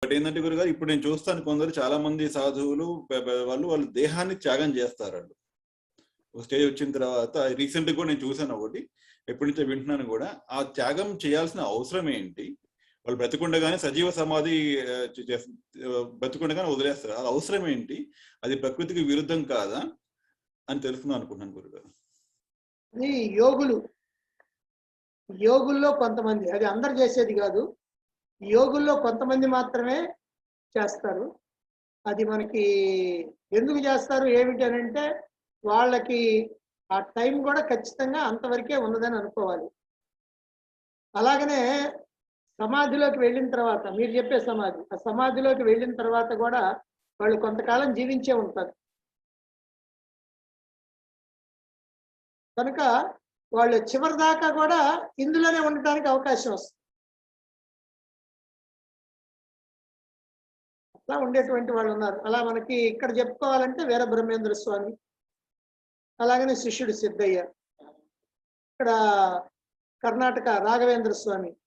But ఏంటంటే గురుగారు, ఇప్పుడు నేను చూస్తాను కొందరు చాలా మంది సాధువులు వాళ్ళు దేహాన్ని త్యాగం చేస్తారు. వాళ్ళు ఒక స్టేజ్ వచ్చిన తర్వాత రీసెంట్ కూడా నేను చూసాను ఒకటి, ఎప్పటి నుంచో వింటున్నాను కూడా. ఆ త్యాగం చేయాల్సిన అవసరం ఏంటి? వాళ్ళు బ్రతికుండగానే సజీవ సమాధి బ్రతికుండగానే వదిలేస్తారు. అది అవసరం ఏంటి? అది ప్రకృతికి విరుద్ధం కాదా అని తెలుసుకుందాం అనుకుంటున్నాను గురుగారు. అది యోగుల్లో కొంతమంది, అది అందరు చేసేది కాదు, యోగుల్లో కొంతమంది మాత్రమే చేస్తారు. అది మనకి ఎందుకు చేస్తారు ఏమిటి అని అంటే, వాళ్ళకి ఆ టైం కూడా ఖచ్చితంగా అంతవరకే ఉన్నదని అనుకోవాలి. అలాగనే సమాధిలోకి వెళ్ళిన తర్వాత, మీరు చెప్పే సమాధి, ఆ సమాధిలోకి వెళ్ళిన తర్వాత కూడా వాళ్ళు కొంతకాలం జీవించే ఉంటారు. కనుక వాళ్ళు చివరి దాకా కూడా ఇందులోనే ఉండటానికి అవకాశం వస్తుంది. అలా ఉండేటువంటి వాళ్ళు ఉన్నారు. అలా మనకి ఇక్కడ చెప్పుకోవాలంటే వీరబ్రహ్మేంద్ర స్వామి, అలాగనే శిష్యుడు సిద్ధయ్య, ఇక్కడ కర్ణాటక రాఘవేంద్ర స్వామి,